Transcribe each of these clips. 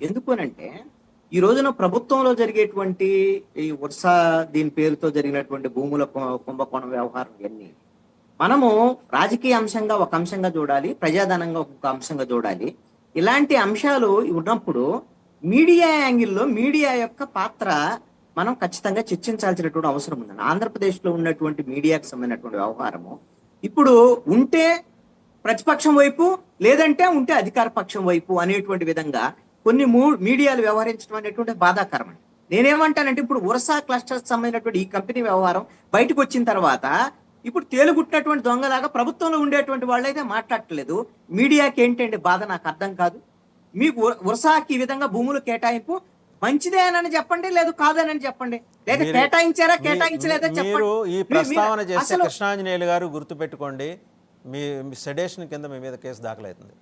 ఎందుకు అనంటే ఈ రోజున ప్రభుత్వంలో జరిగేటువంటి ఈ వర్ష దీని పేరుతో జరిగినటువంటి భూముల కుంభకోణం వ్యవహారం ఇవన్నీ మనము రాజకీయ అంశంగా ఒక అంశంగా చూడాలి, ప్రజాధనంగా ఒక అంశంగా చూడాలి. ఇలాంటి అంశాలు ఉన్నప్పుడు మీడియా యాంగిల్లో మీడియా యొక్క పాత్ర మనం ఖచ్చితంగా చర్చించాల్సినటువంటి అవసరం ఉందండి. ఆంధ్రప్రదేశ్లో ఉన్నటువంటి మీడియాకు సంబంధించినటువంటి వ్యవహారము ఇప్పుడు ఉంటే ప్రతిపక్షం వైపు, లేదంటే ఉంటే అధికార పక్షం వైపు అనేటువంటి విధంగా కొన్ని మీడియాలు వ్యవహరించడం అనేటువంటి బాధాకరం. నేనేమంటానంటే ఇప్పుడు ఉరసా క్లస్టర్స్ సంబంధించినటువంటి ఈ కంపెనీ వ్యవహారం బయటకు వచ్చిన తర్వాత ఇప్పుడు తేలుగుట్టినటువంటి దొంగలాగా ప్రభుత్వంలో ఉండేటువంటి వాళ్ళైతే మాట్లాడట్లేదు. మీడియాకి ఏంటండి బాధ నాకు అర్థం కాదు. మీకు ఉరసాకి ఈ విధంగా భూములు కేటాయింపు మంచిదే అని చెప్పండి, లేదు కాదని చెప్పండి, లేదా కేటాయించారా కేటాయించలేదా చెప్పండి. ఈ ప్రస్తావన చేస్తే కృష్ణాంజనేయులు గారు గుర్తుపెట్టుకోండి, మీ సెడేషన్ కింద మీ మీద కేసు దాఖలవుతుంది.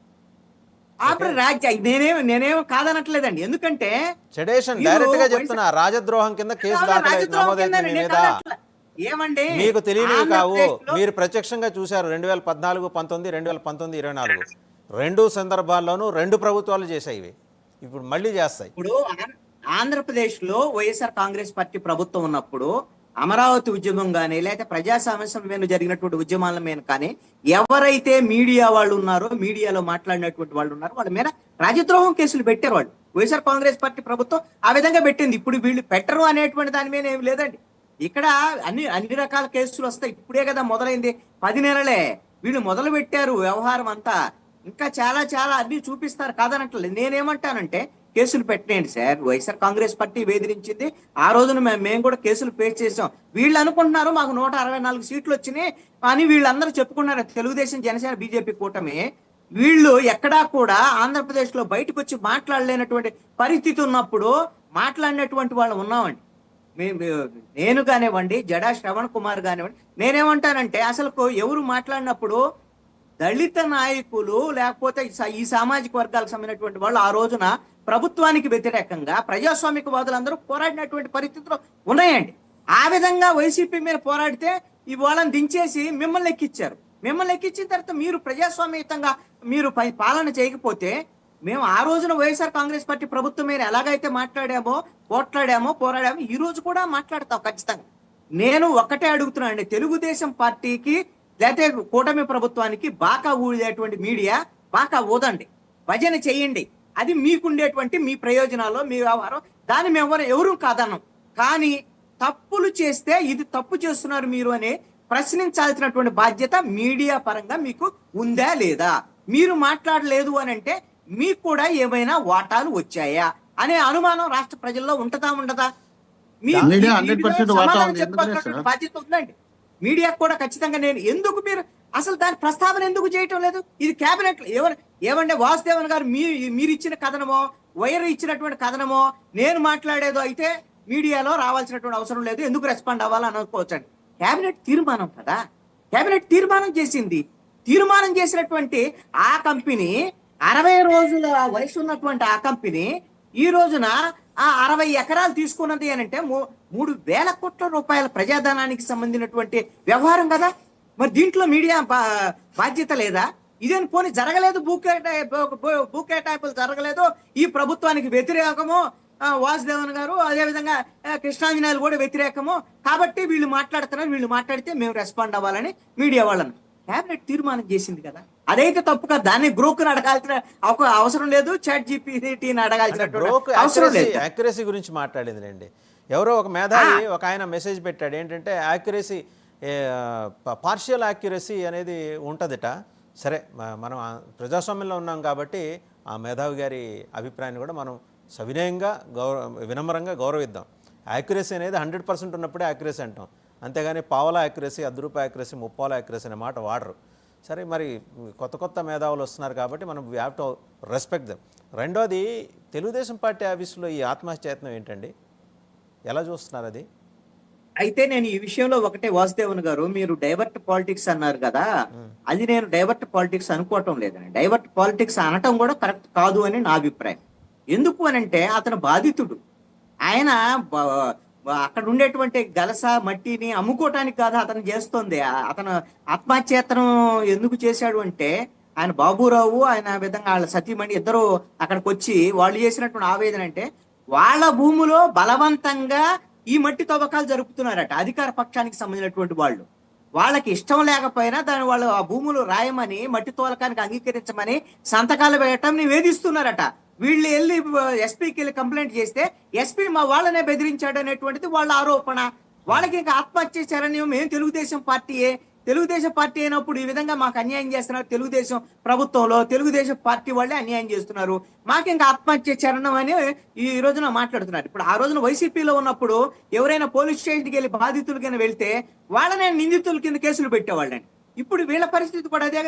నేనేమో కాదనట్లేదండి, ఎందుకంటే సెడేషన్ డైరెక్ట్ గా చెప్తున్నా, రాజద్రోహం కింద కేసు దాఖలవుతుంది. ఏమండి మీకు తెలియనివి కావు, మీరు ప్రత్యక్షంగా చూశారు. 2014, 19, 2019, 24 రెండు సందర్భాల్లోనూ రెండు ప్రభుత్వాలు చేసాయి, ఇప్పుడు మళ్ళీ చేస్తాయి. ఇప్పుడు ఆంధ్రప్రదేశ్ లో వైఎస్ఆర్ కాంగ్రెస్ పార్టీ ప్రభుత్వం ఉన్నప్పుడు అమరావతి ఉద్యమం కానీ లేకపోతే ప్రజా సమస్యల మీద జరిగినటువంటి ఉద్యమాల మీద కానీ ఎవరైతే మీడియా వాళ్ళు ఉన్నారో, మీడియాలో మాట్లాడినటువంటి వాళ్ళు ఉన్నారో వాళ్ళ మీద రాజద్రోహం కేసులు పెట్టారు వాళ్ళు. వైఎస్ఆర్ కాంగ్రెస్ పార్టీ ప్రభుత్వం ఆ విధంగా పెట్టింది. ఇప్పుడు వీళ్ళు పెట్టరు అనేటువంటి దాని మీద ఏమి లేదండి. ఇక్కడ అన్ని రకాల కేసులు వస్తాయి. ఇప్పుడే కదా మొదలైంది, 10 నెలలే వీళ్ళు మొదలు పెట్టారు వ్యవహారం అంతా. ఇంకా చాలా చాలా అన్ని చూపిస్తారు, కాదనట్లేదు. నేనేమంటానంటే కేసులు పెట్టండి సార్. వైఎస్ఆర్ కాంగ్రెస్ పార్టీ వేధించింది, ఆ రోజున మేము కూడా కేసులు ఫేస్ చేసాం. వీళ్ళు అనుకుంటున్నారు మాకు 164 సీట్లు వచ్చినాయి అని వీళ్ళందరూ చెప్పుకున్నారు. తెలుగుదేశం, జనసేన, బీజేపీ కూటమి వీళ్ళు ఎక్కడా కూడా ఆంధ్రప్రదేశ్ లో బయటకు వచ్చి మాట్లాడలేనటువంటి పరిస్థితి ఉన్నప్పుడు మాట్లాడినటువంటి వాళ్ళు ఉన్నామండి. నేను కానివ్వండి, జడా శ్రవణ్ కుమార్ కానివ్వండి. నేనేమంటానంటే అసలు ఎవరు మాట్లాడినప్పుడు దళిత నాయకులు లేకపోతే ఈ సామాజిక వర్గాలకు సంబంధించినటువంటి వాళ్ళు ఆ రోజున ప్రభుత్వానికి వ్యతిరేకంగా ప్రజాస్వామిక వాదులందరూ పోరాడినటువంటి పరిస్థితులు ఉన్నాయండి. ఆ విధంగా వైసీపీ మీద పోరాడితే ఈ వాళ్ళని దించేసి మిమ్మల్ని ఎక్కించారు. మిమ్మల్ని ఎక్కించిన తర్వాత మీరు ప్రజాస్వామ్యయుతంగా మీరు పాలన చేయకపోతే మేము ఆ రోజున వైఎస్ఆర్ కాంగ్రెస్ పార్టీ ప్రభుత్వం మీద ఎలాగైతే మాట్లాడామో, పోరాడామో ఈ రోజు కూడా మాట్లాడతాం ఖచ్చితంగా. నేను ఒక్కటే అడుగుతున్నాను అండి, తెలుగుదేశం పార్టీకి లేకపోతే కూటమి ప్రభుత్వానికి బాకా ఊడేటువంటి మీడియా బాకా ఊదండి, భజన చెయ్యండి. అది మీకుండేటువంటి మీ ప్రయోజనాల్లో మీ వ్యవహారం, దాన్ని మేము ఎవరు కాదన్నాం. కానీ తప్పులు చేస్తే ఇది తప్పు చేస్తున్నారు మీరు అని ప్రశ్నించాల్సినటువంటి బాధ్యత మీడియా పరంగా మీకు ఉందా లేదా? మీరు మాట్లాడలేదు అని అంటే మీకు కూడా ఏమైనా వాటాలు వచ్చాయా అనే అనుమానం రాష్ట్ర ప్రజల్లో ఉంటదా ఉండదా? చెప్పాల్సినటువంటి బాధ్యత ఉందండి మీడియాకు కూడా ఖచ్చితంగా. నేను ఎందుకు మీరు అసలు దాని ప్రస్తావన ఎందుకు చేయటం లేదు? ఇది కేబినెట్ ఏమంటే వాసుదేవన్ గారు మీరు ఇచ్చిన కథనమో, వైర్ ఇచ్చినటువంటి కథనమో నేను మాట్లాడేదో అయితే మీడియాలో రావాల్సినటువంటి అవసరం లేదు, ఎందుకు రెస్పాండ్ అవ్వాలని అనుకోవచ్చండి. కేబినెట్ తీర్మానం కదా, కేబినెట్ తీర్మానం చేసింది. తీర్మానం చేసినటువంటి ఆ కంపెనీ 60 రోజుల వయసు ఉన్నటువంటి ఆ కంపెనీ ఈ రోజున ఆ 60 ఎకరాలు తీసుకున్నది అని అంటే 3,000 కోట్ల రూపాయల ప్రజాధనానికి సంబంధించినటువంటి వ్యవహారం కదా. మరి దీంట్లో మీడియా బాధ్యత లేదా? ఇదేం పోనీ జరగలేదు, భూ కేటాయింపులు జరగలేదు, ఈ ప్రభుత్వానికి వ్యతిరేకము వాసుదేవన్ గారు, అదేవిధంగా కృష్ణాంజనేయులు కూడా వ్యతిరేకము, కాబట్టి వీళ్ళు మాట్లాడుతున్నారు, వీళ్ళు మాట్లాడితే మేము రెస్పాండ్ అవ్వాలని మీడియా వాళ్ళని కేబినెట్ తీర్మానం చేసింది కదా. అదైతే తప్పు కదా, దాన్ని గ్రూప్ని అడగాల్సిన అవసరం లేదు, చాట్ జీపీటీని అడగాల్సిన అవసరం లేదు. యాక్యురసీ గురించి మాట్లాడింది. ఎవరో ఒక మేధావి ఒక ఆయన మెసేజ్ పెట్టాడు, ఏంటంటే యాక్యురసీ, పార్షియల్ యాక్యురసీ అనేది ఉంటుందట. సరే, మనం ప్రజాస్వామ్యంలో ఉన్నాం కాబట్టి ఆ మేధావి గారి అభిప్రాయాన్ని కూడా మనం సవినయంగా వినమ్రంగా గౌరవిద్దాం. యాక్యురసీ అనేది 100% ఉన్నప్పుడే యాక్యురసీ అంటాం, అంతేగాని పావలా యాక్యురసీ, 10 రూపాయల యాక్యురసీ, 30 యాక్యురసీ అనే మాట వాడరు. సరే, మరి కొత్త మేధావులు వస్తున్నారు కాబట్టి మనం we have to respect them. రెండోది, తెలుగుదేశం పార్టీ ఆఫీసులో ఈ ఆత్మహత్యయత్నం ఏంటండి, ఎలా చూస్తున్నారు అది? అయితే నేను ఈ విషయంలో ఒకటే, వాసుదేవన్ గారు మీరు డైవర్ట్ పాలిటిక్స్ అన్నారు కదా, అది నేను డైవర్ట్ పాలిటిక్స్ అనుకోవటం లేదండి. డైవర్ట్ పాలిటిక్స్ అనటం కూడా కరెక్ట్ కాదు అని నా అభిప్రాయం. ఎందుకు అనంటే అతను బాధితుడు. ఆయన అక్కడ ఉండేటువంటి గలస మట్టిని అమ్ముకోవటానికి కాదు అతను చేస్తుంది. అతను ఆత్మహత్యయత్నం ఎందుకు చేశాడు అంటే ఆయన బాబురావు ఆయన విధంగా వాళ్ళ సతీమణి ఇద్దరు అక్కడికి వచ్చి వాళ్ళు చేసినటువంటి ఆవేదన అంటే వాళ్ళ భూమిలో బలవంతంగా ఈ మట్టి తవ్వకాలు జరుపుతున్నారట అధికార పక్షానికి సంబంధించినటువంటి వాళ్ళు. వాళ్ళకి ఇష్టం లేకపోయినా దాని వాళ్ళు ఆ భూములు రాయమని మట్టి తోలకానికి అంగీకరించమని సంతకాలు పెట్టడం వేధిస్తున్నారట. వీళ్ళు వెళ్ళి ఎస్పీకి వెళ్ళి కంప్లైంట్ చేస్తే ఎస్పీ మా వాళ్ళనే బెదిరించాడు అనేటువంటిది వాళ్ళ ఆరోపణ. వాళ్ళకి ఇంకా ఆత్మహత్య శరణ్యం మేము తెలుగుదేశం పార్టీయే, తెలుగుదేశం పార్టీ అయినప్పుడు ఈ విధంగా మాకు అన్యాయం చేస్తున్నారు, తెలుగుదేశం ప్రభుత్వంలో తెలుగుదేశం పార్టీ వాళ్ళే అన్యాయం చేస్తున్నారు, మాకు ఇంకా ఆత్మహత్య చరణం అని ఈ రోజున మాట్లాడుతున్నారు. ఇప్పుడు ఆ రోజున వైసీపీలో ఉన్నప్పుడు ఎవరైనా పోలీస్ స్టేషన్కి వెళ్ళి బాధితులు కింద వెళ్తే వాళ్ళనే నిందితుల కింద కేసులు పెట్టేవాళ్ళండి. ఇప్పుడు వీళ్ళ పరిస్థితి కూడా అదే.